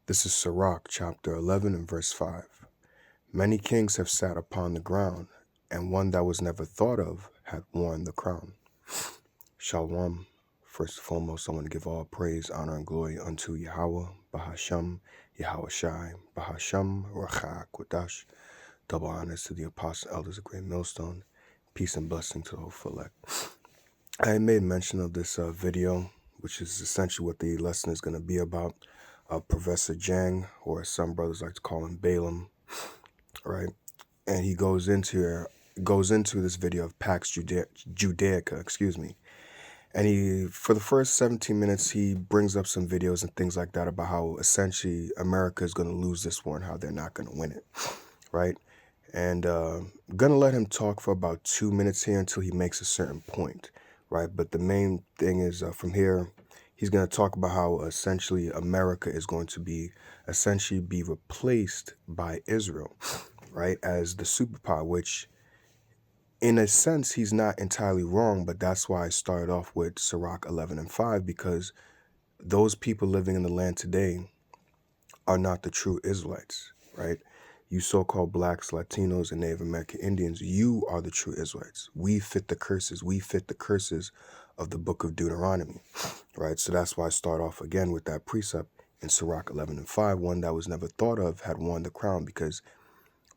This is Sirach chapter 11 and verse 5. Many kings have sat upon the ground, and one that was never thought of had worn the crown. Shalom. First and foremost, I want to give all praise, honor, and glory unto Yahweh, Bahasham, Yahweh Shai, Bahasham, Racha, Kodash. Double honors to the apostle elders of Great Millstone. Peace and blessing to the whole elect. I made mention of this video, which is essentially what the lesson is going to be about. Professor Jang, or some brothers like to call him Balaam, right? And he goes into this video of Pax Judaica, and for the first 17 minutes, he brings up some videos and things like that about how essentially America is going to lose this war and how they're not going to win it, right? And going to let him talk for about 2 minutes here until he makes a certain point, right? But the main thing is from here, he's going to talk about how essentially America is going to be replaced by Israel, right, as the superpower, which in a sense, he's not entirely wrong, but that's why I started off with Sirach 11 and 5, because those people living in the land today are not the true Israelites, right? You so-called blacks, Latinos, and Native American Indians, you are the true Israelites. We fit the curses. We fit the curses of the book of Deuteronomy, right? So that's why I start off again with that precept in Sirach 11 and 5, one that was never thought of had worn the crown, because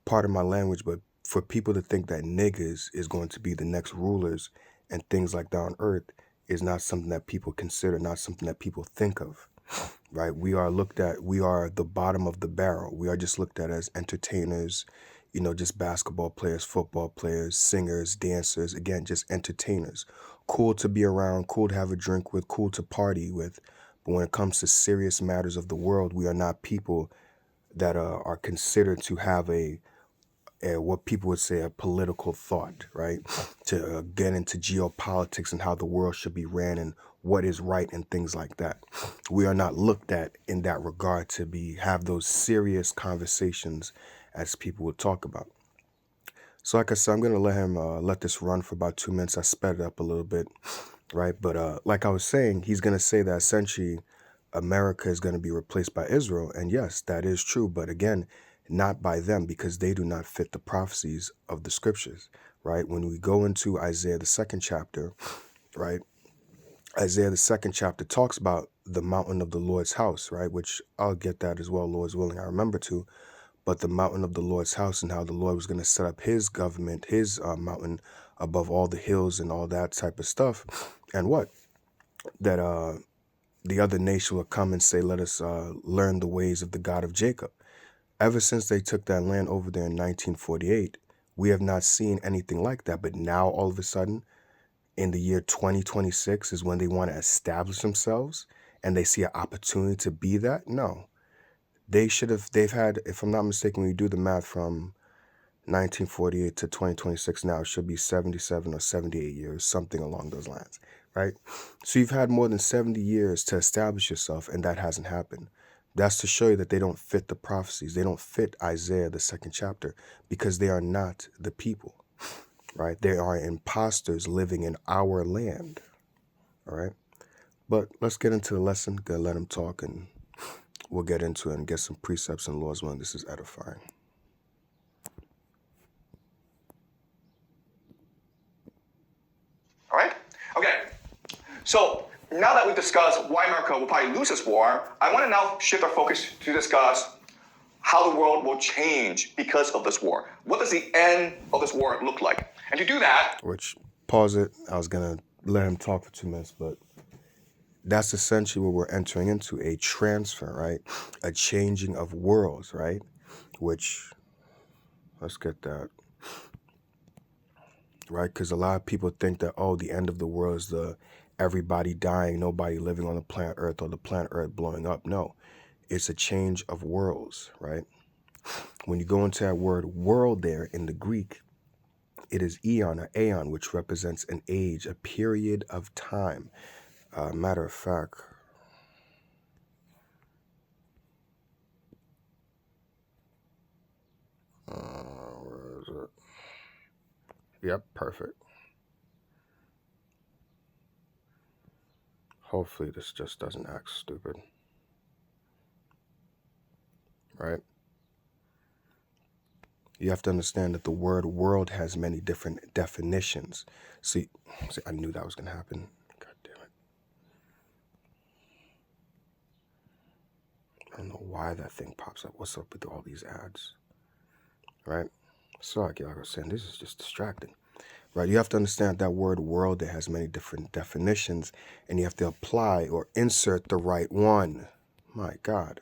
part of my language, but for people to think that niggas is going to be the next rulers and things like that on earth is not something that people consider, not something that people think of, right? We are the bottom of the barrel. We are just looked at as entertainers, just basketball players, football players, singers, dancers, again, just entertainers. Cool to be around, cool to have a drink with, cool to party with. But when it comes to serious matters of the world, we are not people that are considered to have what people would say a political thought, right? To get into geopolitics and how the world should be ran and what is right and things like that. We are not looked at in that regard to have those serious conversations as people would talk about. So like I said, I'm going to let him let this run for about 2 minutes. I sped it up a little bit, right? But like I was saying, he's going to say that essentially America is going to be replaced by Israel. And yes, that is true. But again, not by them, because they do not fit the prophecies of the scriptures, right? When we go into Isaiah, the 2nd chapter, right? Isaiah, the 2nd chapter talks about the mountain of the Lord's house, right? Which I'll get that as well, Lord's willing, I remember to. But the mountain of the Lord's house and how the Lord was going to set up his government, his mountain above all the hills and all that type of stuff. And what? That the other nation will come and say, let us learn the ways of the God of Jacob. Ever since they took that land over there in 1948, we have not seen anything like that. But now, all of a sudden, in the year 2026 is when they want to establish themselves and they see an opportunity to be that? No. They've had, if I'm not mistaken, when you do the math from 1948 to 2026 now, it should be 77 or 78 years, something along those lines, right? So you've had more than 70 years to establish yourself, and that hasn't happened. That's to show you that they don't fit the prophecies. They don't fit Isaiah, the 2nd chapter, because they are not the people, right? They are imposters living in our land, all right? But let's get into the lesson. Gonna let him talk, and we'll get into it and get some precepts and laws when this is edifying. All right? Okay. So now that we've discussed why America will probably lose this war, I want to now shift our focus to discuss how the world will change because of this war. What does the end of this war look like? And to do that... Which, pause it. I was going to let him talk for 2 minutes, but that's essentially what we're entering into, a transfer, right? A changing of worlds, right? Which, let's get that, right? Because a lot of people think that, oh, the end of the world is everybody dying, nobody living on the planet Earth, or the planet Earth blowing up. No, it's a change of worlds, right? When you go into that word world there in the Greek, it is eon or aeon, which represents an age, a period of time. Matter of fact, where is it? Yep, perfect. Hopefully this just doesn't act stupid. right? You have to understand that the word world has many different definitions. See, I knew that was going to happen. God damn it. I don't know why that thing pops up. What's up with all these ads? Right? So, like I was saying, this is just distracting. Right? You have to understand that word world, it has many different definitions, and you have to apply or insert the right one. My God.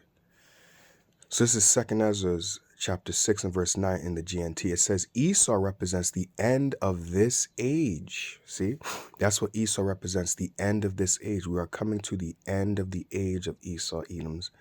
So this is 2 Ezra chapter 6 and verse 9 in the GNT. It says Esau represents the end of this age. See? That's what Esau represents, the end of this age. We are coming to the end of the age of Esau, Edom's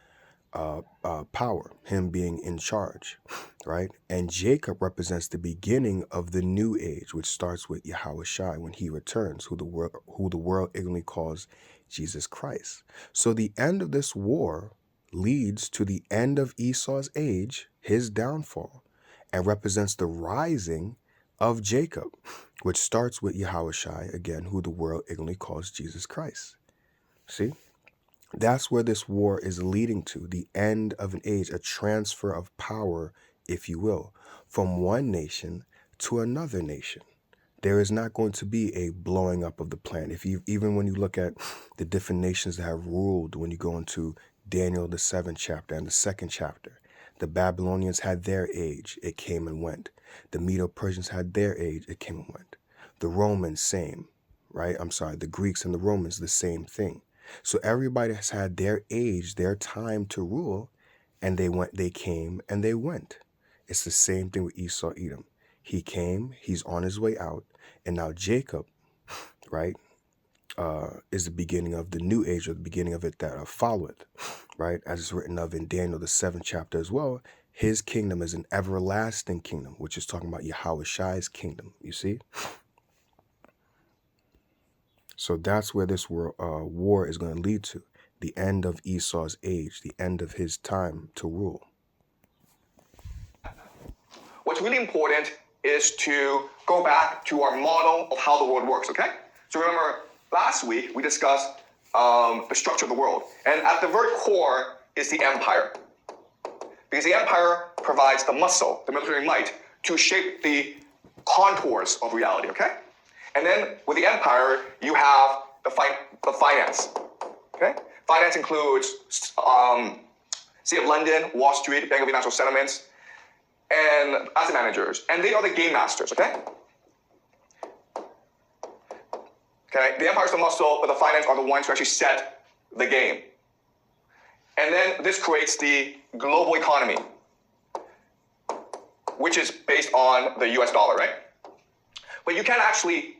power, him being in charge, right? And Jacob represents the beginning of the new age, which starts with Yahushua when he returns, who the world ignorantly calls Jesus Christ. So the end of this war leads to the end of Esau's age, his downfall, and represents the rising of Jacob, which starts with Yahushua, again, who the world ignorantly calls Jesus Christ. See? That's where this war is leading to, the end of an age, a transfer of power, if you will, from one nation to another nation. There is not going to be a blowing up of the planet. Even when you look at the different nations that have ruled, when you go into Daniel, the 7th chapter and the 2nd chapter, the Babylonians had their age, it came and went. The Medo-Persians had their age, it came and went. The Romans, same, right? The Greeks and the Romans, the same thing. So everybody has had their age, their time to rule, and they came and they went. It's the same thing with Esau, Edom. He came, he's on his way out, and now Jacob, right, is the beginning of the new age, or the beginning of it that followeth, right, as it's written of in Daniel, the 7th chapter as well. His kingdom is an everlasting kingdom, which is talking about Yahushua's kingdom, you see? So that's where this war is going to lead to, the end of Esau's age, the end of his time to rule. What's really important is to go back to our model of how the world works, okay? So remember, last week we discussed the structure of the world. And at the very core is the empire. Because the empire provides the muscle, the military might, to shape the contours of reality, okay? And then with the empire, you have the finance, okay? Finance includes City of London, Wall Street, Bank of Financial Settlements, and asset managers. And they are the game masters, okay? Okay, the empire is the muscle, but the finance are the ones who actually set the game. And then this creates the global economy, which is based on the US dollar, right? But you can't actually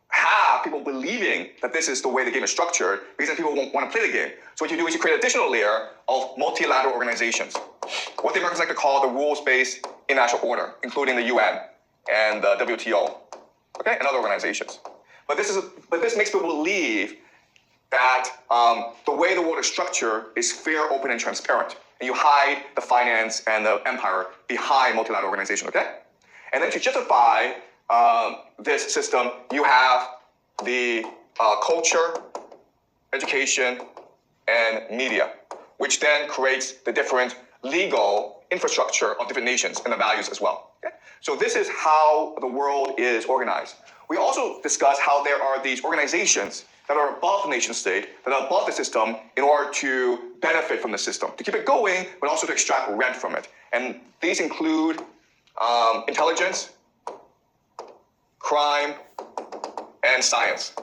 have people believing that this is the way the game is structured, because then people won't want to play the game. So what you do is you create an additional layer of multilateral organizations, what the Americans like to call the rules-based international order, including the UN and the WTO, okay, and other organizations. But this makes people believe that the way the world is structured is fair, open, and transparent. And you hide the finance and the empire behind multilateral organization, okay? And then to justify this system, you have the culture, education, and media, which then creates the different legal infrastructure of different nations and the values as well. Okay? So this is how the world is organized. We also discuss how there are these organizations that are above the nation state, that are above the system in order to benefit from the system, to keep it going, but also to extract rent from it. And these include intelligence, crime, and science.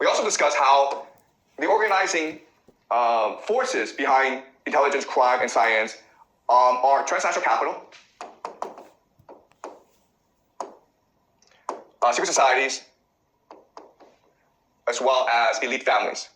We also discuss how the organizing forces behind intelligence, crime, and science are transnational capital, secret societies, as well as elite families.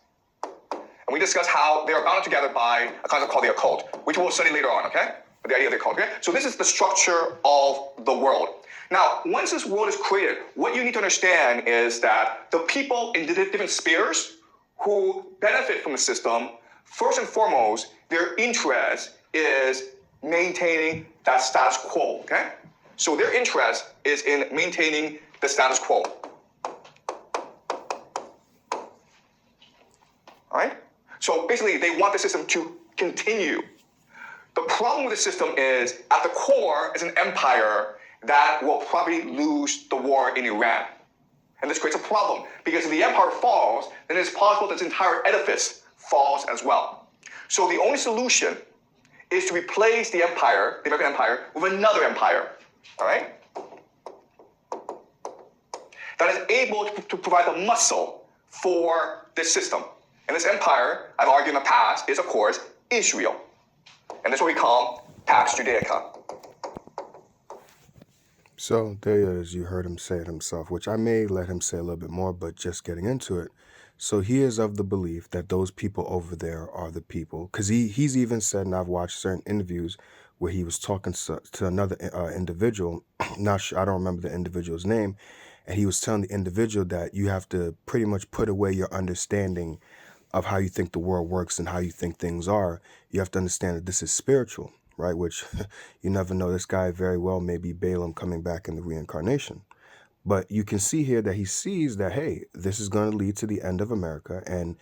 And we discuss how they are bound together by a concept called the occult, which we'll study later on, okay? The idea of the occult, okay? So this is the structure of the world. Now, once this world is created, what you need to understand is that the people in the different spheres who benefit from the system, first and foremost, their interest is maintaining that status quo, okay? So their interest is in maintaining the status quo. All right? So basically, they want the system to continue. The problem with the system is, at the core, is an empire that will probably lose the war in Iran. And this creates a problem, because if the empire falls, then it's possible that this entire edifice falls as well. So the only solution is to replace the empire, the American empire, with another empire, all right? That is able to provide the muscle for this system. And this empire, I've argued in the past, is of course Israel. And that's what we call Pax Judaica. So there it is. You heard him say it himself, which I may let him say a little bit more, but just getting into it. So he is of the belief that those people over there are the people, because he's even said, and I've watched certain interviews where he was talking to another individual, not sure, I don't remember the individual's name, and he was telling the individual that you have to pretty much put away your understanding of how you think the world works and how you think things are. You have to understand that this is spiritual, right? Which you never know. This guy very well may be Balaam coming back in the reincarnation. But you can see here that he sees that, hey, this is going to lead to the end of America. And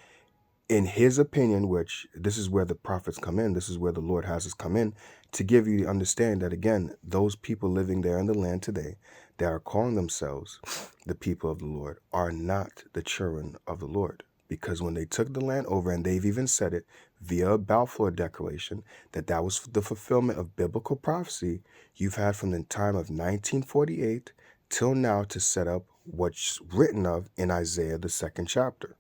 in his opinion, which this is where the prophets come in, this is where the Lord has us come in, to give you the understanding that, again, those people living there in the land today that are calling themselves the people of the Lord are not the children of the Lord. Because when they took the land over, and they've even said it via Balfour Declaration, that was the fulfillment of biblical prophecy you've had from the time of 1948 till now to set up what's written of in Isaiah, the 2nd chapter.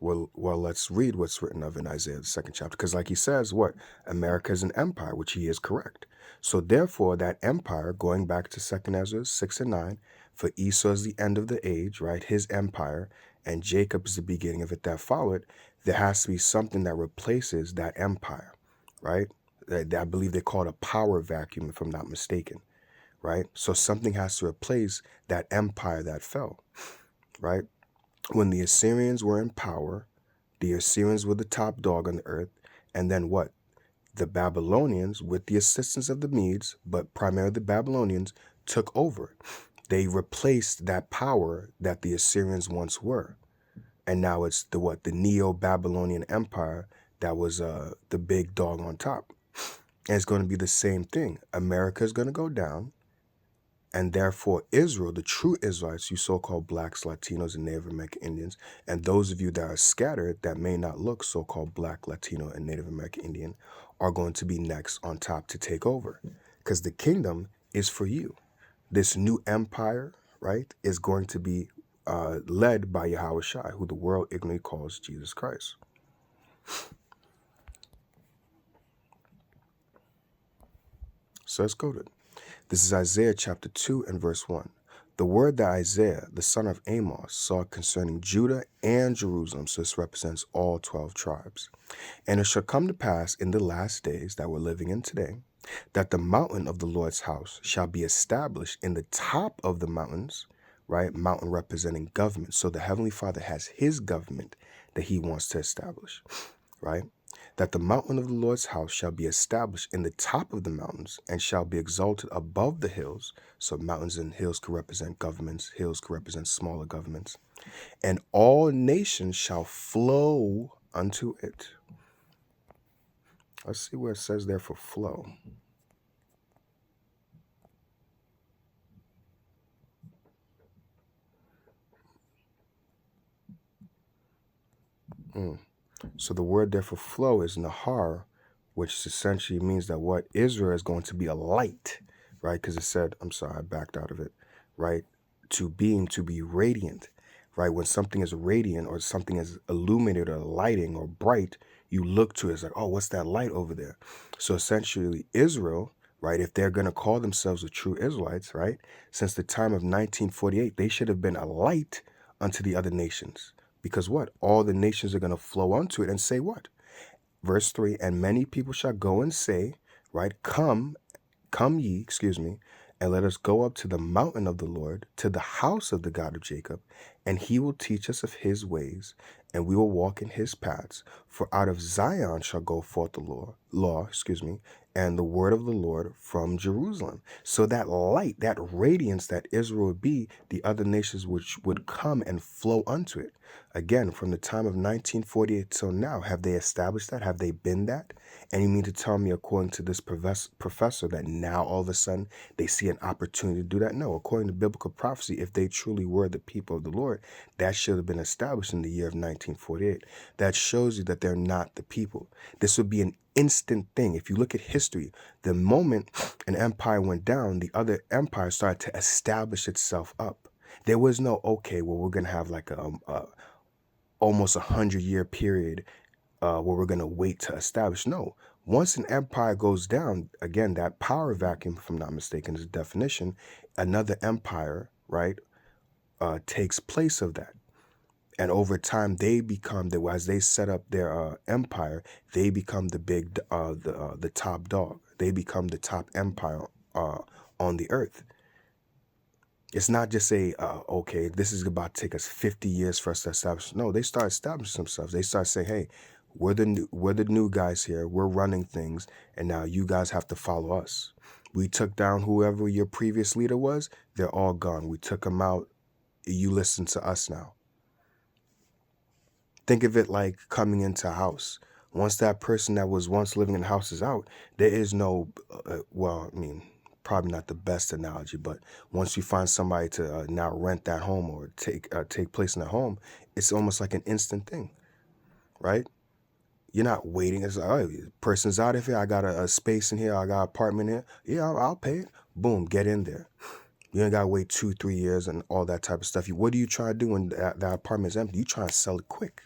Well, let's read what's written of in Isaiah, the 2nd chapter. Because like he says, what? America is an empire, which he is correct. So therefore, that empire, going back to 2nd Ezra 6 and 9, for Esau is the end of the age, right? His empire, and Jacob is the beginning of it that followed. There has to be something that replaces that empire, right? I believe they call it a power vacuum, if I'm not mistaken, right? So something has to replace that empire that fell, right? When the Assyrians were in power, the Assyrians were the top dog on the earth, and then what? The Babylonians, with the assistance of the Medes, but primarily the Babylonians, took over. They replaced that power that the Assyrians once were. And now it's the Neo-Babylonian Empire that was the big dog on top. And it's going to be the same thing. America is going to go down. And therefore, Israel, the true Israelites, you so-called blacks, Latinos, and Native American Indians, and those of you that are scattered that may not look so-called black, Latino, and Native American Indian, are going to be next on top to take over. Because the kingdom is for you. This new empire, right, is going to be led by Yahweh Shai, who the world ignorantly calls Jesus Christ. So let's go to it. This is Isaiah chapter 2 and verse 1. The word that Isaiah, the son of Amos, saw concerning Judah and Jerusalem, so this represents all 12 tribes. And it shall come to pass in the last days that we're living in today, that the mountain of the Lord's house shall be established in the top of the mountains, right? Mountain representing government. So the Heavenly Father has his government that he wants to establish, right? That the mountain of the Lord's house shall be established in the top of the mountains and shall be exalted above the hills. So mountains and hills could represent governments. Hills could represent smaller governments. And all nations shall flow unto it. Let's see where it says there for flow. So the word there for flow is nahar, which essentially means that what? Israel is going to be a light, right? Because it said, I'm sorry, I backed out of it, right? To be radiant, right? When something is radiant or something is illuminated or lighting or bright, you look to it, it's like, oh, what's that light over there? So essentially Israel, right, if they're going to call themselves the true Israelites, right, since the time of 1948, they should have been a light unto the other nations. Because what? All the nations are going to flow onto it and say what? Verse 3, and many people shall go and say, right, come ye, and let us go up to the mountain of the Lord, to the house of the God of Jacob, and he will teach us of his ways, and we will walk in his paths. For out of Zion shall go forth the law, and the word of the Lord from Jerusalem. So that light, that radiance that Israel would be, the other nations which would come and flow unto it. Again, from the time of 1948 till now, have they established that? Have they been that? And you mean to tell me, according to this professor, that now all of a sudden they see an opportunity to do that? No, according to biblical prophecy, if they truly were the people of the Lord, that should have been established in the year of 1948. That shows you that they're not the people. This would be an instant thing. If you look at history, the moment an empire went down, the other empire started to establish itself up. There was no, okay, well, we're going to have like almost 100-year period where we're going to wait to establish. No. Once an empire goes down, again, that power vacuum, if I'm not mistaken, is the definition, another empire, right, takes place of that. And over time, they become as they set up their empire, they become the top dog. They become the top empire on the earth. It's not just okay, this is about to take us 50 years for us to establish. No, they start establishing themselves. They start saying, hey, we're the new guys here. We're running things, and now you guys have to follow us. We took down whoever your previous leader was. They're all gone. We took them out. You listen to us now. Think of it like coming into a house. Once that person that was once living in the house is out, there is no, probably not the best analogy, but once you find somebody to now rent that home or take place in that home, it's almost like an instant thing, right? You're not waiting. It's like, oh, person's out of here. I got a space in here. I got an apartment here. Yeah, I'll pay it. Boom, get in there. You ain't got to wait 2-3 years and all that type of stuff. What do you try to do when that apartment's empty? You try to sell it quick.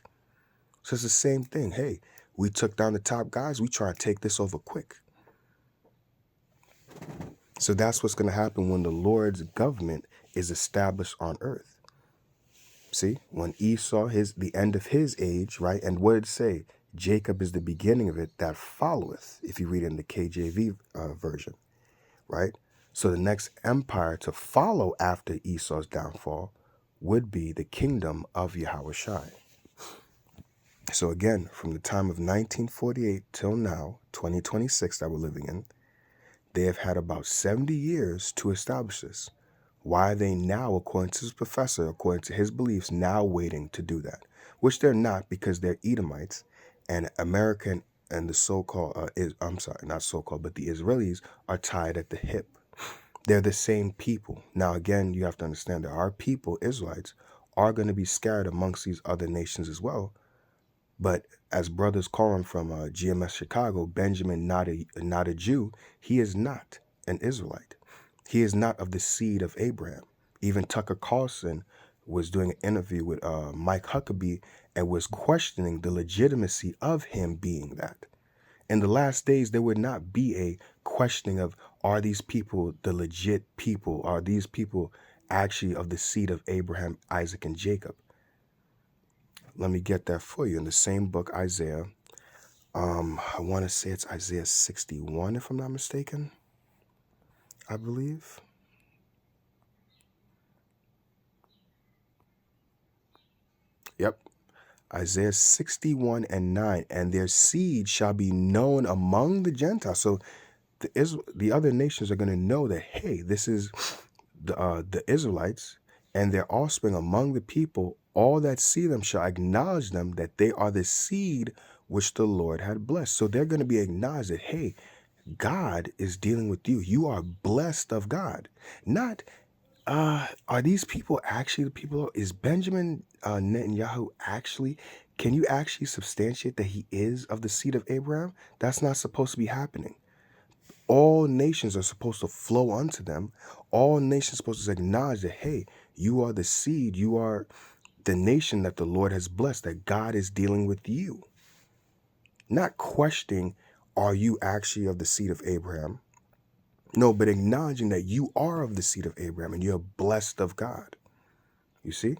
So it's the same thing. Hey, we took down the top guys. We try to take this over quick. So that's what's going to happen when the Lord's government is established on earth. See, when Esau, the end of his age, right? And what did it say? Jacob is the beginning of it that followeth, if you read in the KJV version, right? So the next empire to follow after Esau's downfall would be the kingdom of Yahushua. So again, from the time of 1948 till now, 2026 that we're living in, they have had about 70 years to establish this. Why are they now, according to this professor, according to his beliefs, now waiting to do that? Which they're not, because they're Edomites, and American and the so-called, not so-called, but the Israelis are tied at the hip. They're the same people. Now, again, you have to understand that our people, Israelites, are going to be scattered amongst these other nations as well. But as brothers call him from GMS Chicago, Benjamin, not a Jew, he is not an Israelite. He is not of the seed of Abraham. Even Tucker Carlson was doing an interview with Mike Huckabee and was questioning the legitimacy of him being that. In the last days, there would not be a questioning of, are these people the legit people? Are these people actually of the seed of Abraham, Isaac, and Jacob? Let me get that for you. In the same book, Isaiah, I want to say it's Isaiah 61, if I'm not mistaken, I believe. Yep. Isaiah 61 and 9, and their seed shall be known among the Gentiles. So the other nations are going to know that, hey, this is the Israelites and their offspring among the people. All that see them shall acknowledge them that they are the seed which the Lord had blessed. So they're going to be acknowledged that, hey, God is dealing with you. You are blessed of God. Not, are these people actually the people? Is Benjamin Netanyahu actually, can you actually substantiate that he is of the seed of Abraham? That's not supposed to be happening. All nations are supposed to flow unto them. All nations are supposed to acknowledge that, hey, you are the seed. You are the nation that the Lord has blessed, that God is dealing with you. Not questioning, are you actually of the seed of Abraham? No, but acknowledging that you are of the seed of Abraham and you're blessed of God. You see?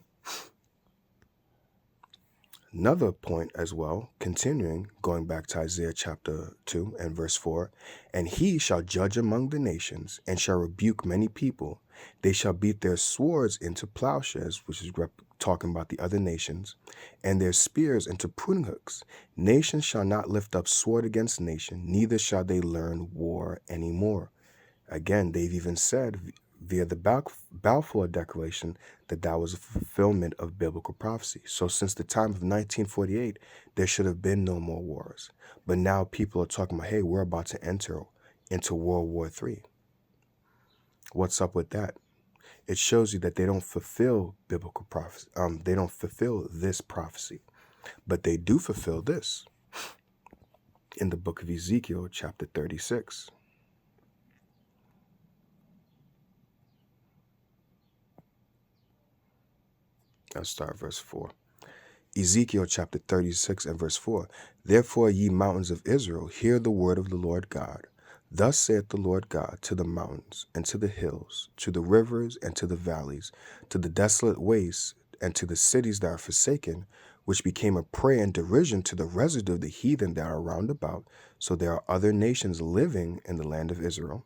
Another point as well, continuing, going back to Isaiah chapter 2 and verse 4, and he shall judge among the nations, and shall rebuke many people. They shall beat their swords into plowshares, which is talking about the other nations, and their spears into pruning hooks. Nation shall not lift up sword against nation, neither shall they learn war anymore. Again, they've even said via the Balfour Declaration that was a fulfillment of biblical prophecy. So since the time of 1948, there should have been no more wars. But now people are talking about, hey, we're about to enter into World War III. What's up with that? It shows you that they don't fulfill biblical prophecy. They don't fulfill this prophecy, but they do fulfill this in the book of Ezekiel, chapter 36. I'll start verse 4. Ezekiel chapter 36 and verse 4. Therefore, ye mountains of Israel, hear the word of the Lord God. Thus saith the Lord God to the mountains and to the hills, to the rivers and to the valleys, to the desolate wastes and to the cities that are forsaken, which became a prey and derision to the residue of the heathen that are round about. So there are other nations living in the land of Israel.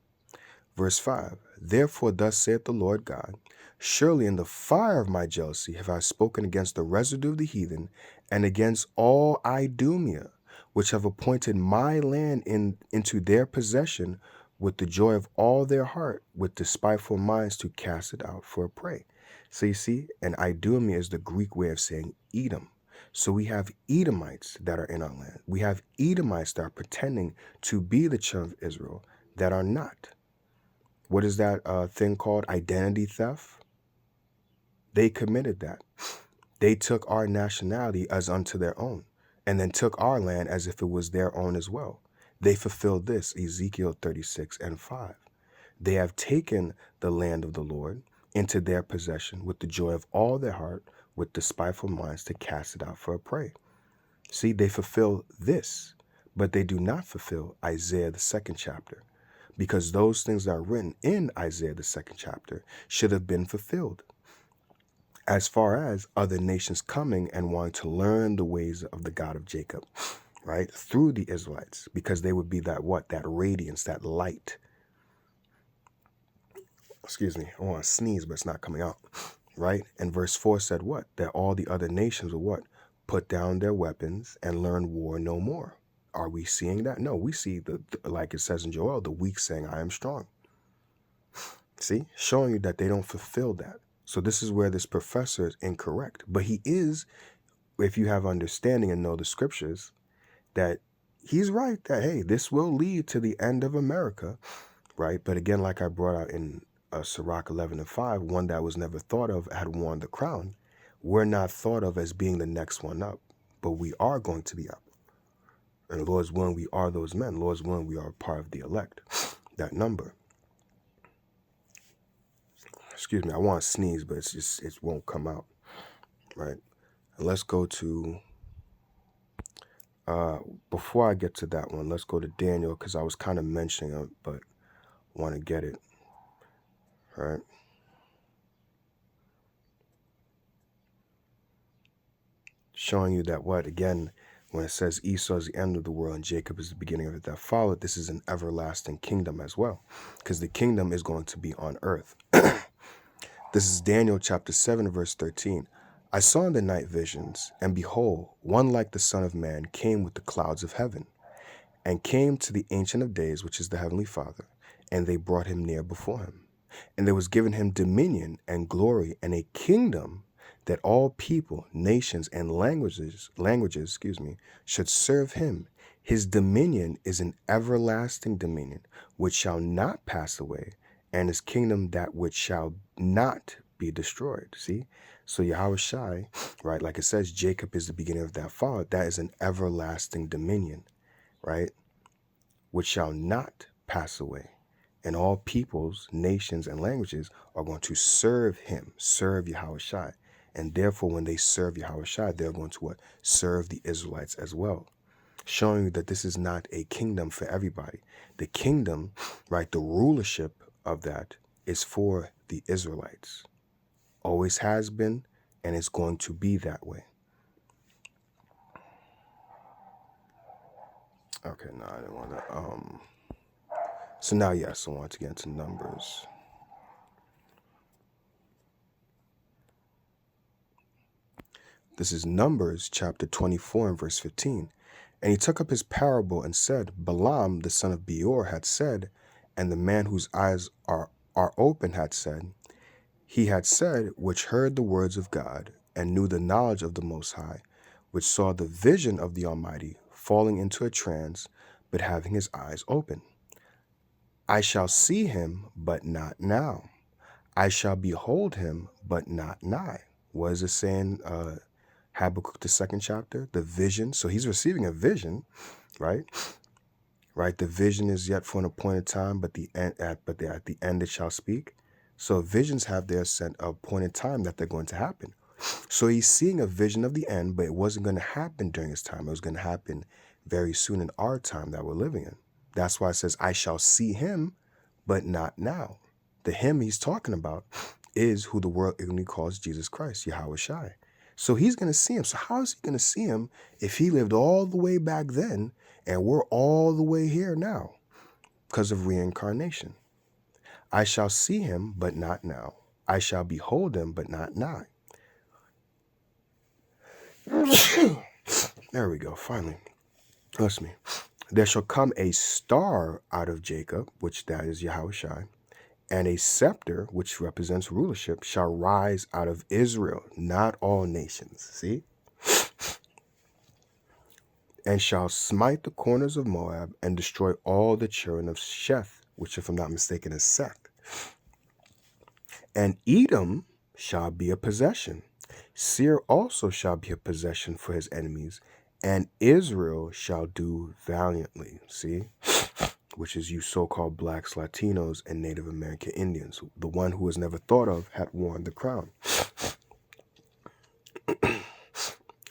Verse 5. Therefore thus saith the Lord God, surely in the fire of my jealousy have I spoken against the residue of the heathen, and against all Idumea, which have appointed my land into their possession with the joy of all their heart, with despiteful minds to cast it out for a prey. So you see, and Idumea is the Greek way of saying Edom. So we have Edomites that are in our land. We have Edomites that are pretending to be the children of Israel that are not. What is that thing called? Identity theft? They committed that. They took our nationality as unto their own, and then took our land as if it was their own as well. They fulfilled this, Ezekiel 36 and 5. They have taken the land of the Lord into their possession with the joy of all their heart, with despiteful minds to cast it out for a prey. See, they fulfill this, but they do not fulfill Isaiah the 2nd chapter. Because those things that are written in Isaiah the 2nd chapter should have been fulfilled. As far as other nations coming and wanting to learn the ways of the God of Jacob, right? Through the Israelites, because they would be that radiance, that light. Excuse me, I want to sneeze, but it's not coming out, right? And verse 4 said what? That all the other nations will what? Put down their weapons and learn war no more. Are we seeing that? No, we see, like it says in Joel, the weak saying, I am strong. See? Showing you that they don't fulfill that. So this is where this professor is incorrect. But he is, if you have understanding and know the scriptures, that he's right that, hey, this will lead to the end of America, right? But again, like I brought out in Sirach 11 and 5, one that was never thought of had worn the crown. We're not thought of as being the next one up, but we are going to be up. And Lord's willing, we are those men. Lord's willing, we are part of the elect. That number. Excuse me, I want to sneeze, but it won't come out. Right? And let's go to, before I get to that one, let's go to Daniel, because I was kind of mentioning it, but want to get it. Right? Showing you that again, when it says Esau is the end of the world and Jacob is the beginning of it that followed, this is an everlasting kingdom as well, because the kingdom is going to be on earth. This is Daniel chapter 7, verse 13. I saw in the night visions, and behold, one like the Son of Man came with the clouds of heaven, and came to the Ancient of Days, which is the Heavenly Father, and they brought him near before him. And there was given him dominion and glory and a kingdom, that all people, nations, and languages, should serve him. His dominion is an everlasting dominion, which shall not pass away, and his kingdom that which shall not be destroyed. See? So Yahushai, right, like it says, Jacob is the beginning of that fall. That is an everlasting dominion, right, which shall not pass away. And all peoples, nations, and languages are going to serve him, serve Yahushai. And therefore, when they serve Yahushua, they're going to what? Serve the Israelites as well. Showing you that this is not a kingdom for everybody. The kingdom, right, the rulership of that is for the Israelites. Always has been, and it's going to be that way. Okay, no, I didn't want to. So now, yes, I want to get into Numbers. This is Numbers chapter 24 and verse 15. And he took up his parable and said, Balaam, the son of Beor, had said, and the man whose eyes are open had said, he had said, which heard the words of God, and knew the knowledge of the Most High, which saw the vision of the Almighty, falling into a trance, but having his eyes open. I shall see him, but not now. I shall behold him, but not nigh. What is it saying? Habakkuk, the 2nd chapter, the vision. So he's receiving a vision, right? Right. The vision is yet for an appointed time, but at the end it shall speak. So visions have their appointed time that they're going to happen. So he's seeing a vision of the end, but it wasn't going to happen during his time. It was going to happen very soon in our time that we're living in. That's why it says, I shall see him, but not now. The him he's talking about is who the world ignorantly calls Jesus Christ, Yahweh Shai. So he's going to see him. So how is he going to see him if he lived all the way back then and we're all the way here now? Because of reincarnation. I shall see him, but not now. I shall behold him, but not nigh. There we go, finally. Trust me. There shall come a star out of Jacob, which that is Yahweh Shai, and a scepter, which represents rulership, shall rise out of Israel, not all nations. See? And shall smite the corners of Moab and destroy all the children of Sheth, which, if I'm not mistaken, is Seth. And Edom shall be a possession. Seir also shall be a possession for his enemies, and Israel shall do valiantly. See? Which is you so-called blacks, Latinos, and Native American Indians. The one who was never thought of had worn the crown.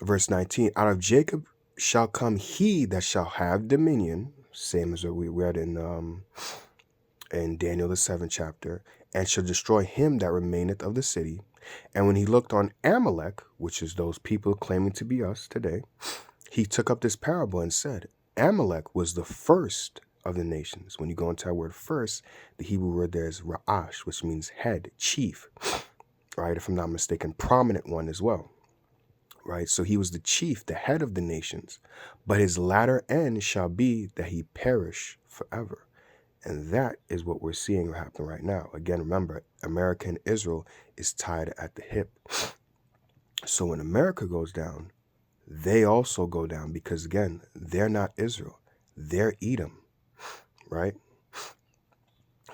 Verse 19, out of Jacob shall come he that shall have dominion, same as what we read in Daniel the 7th chapter, and shall destroy him that remaineth of the city. And when he looked on Amalek, which is those people claiming to be us today, he took up this parable and said, Amalek was the first of the nations. When you go into that word first, the Hebrew word there is Ra'ash, which means head, chief, right? If I'm not mistaken, prominent one as well, right? So he was the chief, the head of the nations, but his latter end shall be that he perish forever. And that is what we're seeing happen right now. Again, remember, America and Israel is tied at the hip. So when America goes down, they also go down because, again, they're not Israel. They're Edom, right?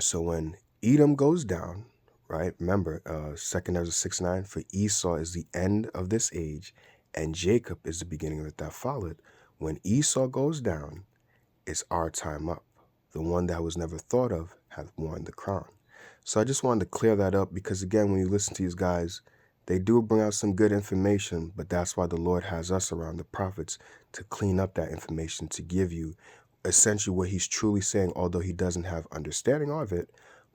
So when Edom goes down, right, remember, 2nd Ezra 6:9, for Esau is the end of this age, and Jacob is the beginning of it that followed. When Esau goes down, it's our time up. The one that was never thought of hath worn the crown. So I just wanted to clear that up because, again, when you listen to these guys, they do bring out some good information, but that's why the Lord has us around the prophets to clean up that information, to give you essentially what he's truly saying, although he doesn't have understanding of it.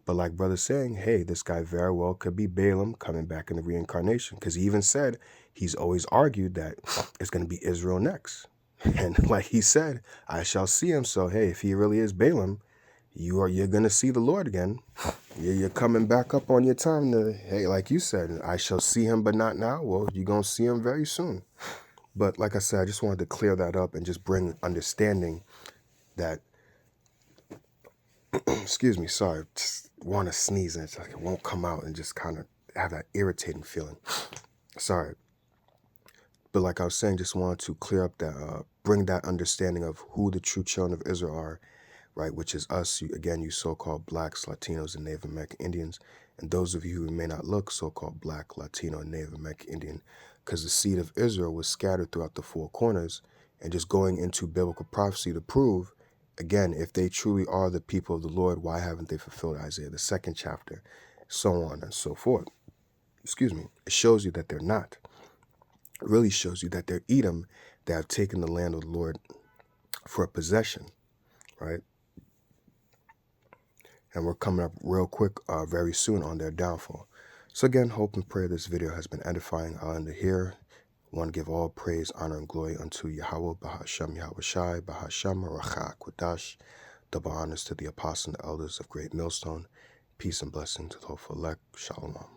But like brother's saying, hey, this guy very well could be Balaam coming back in the reincarnation, because he even said he's always argued that it's going to be Israel next. And like he said, I shall see him. So, hey, if he really is Balaam, you're going to see the Lord again. You're coming back up on your time to, hey, like you said, I shall see him, but not now. Well, you're going to see him very soon. But like I said, I just wanted to clear that up and just bring understanding that, excuse me, sorry, just want to sneeze and it's like it won't come out and just kind of have that irritating feeling. Sorry. But like I was saying, just wanted to clear up that, bring that understanding of who the true children of Israel are, right? Which is us, you so-called blacks, Latinos, and Native American Indians. And those of you who may not look so-called black, Latino, and Native American Indian, because the seed of Israel was scattered throughout the four corners, and just going into biblical prophecy to prove, again, if they truly are the people of the Lord, why haven't they fulfilled Isaiah, the 2nd chapter, so on and so forth. Excuse me. It shows you that they're not. It really shows you that they're Edom, that have taken the land of the Lord for a possession, right? And we're coming up real quick, very soon on their downfall. So again, hope and pray this video has been edifying. I'll end it here. One, give all praise, honor, and glory unto Yahweh, Bahashem Yahweh Shai, Bahashem Rachah Kodash. Double honors to the apostles and the elders of Great Millstone. Peace and blessing to the hopeful elect. Shalom.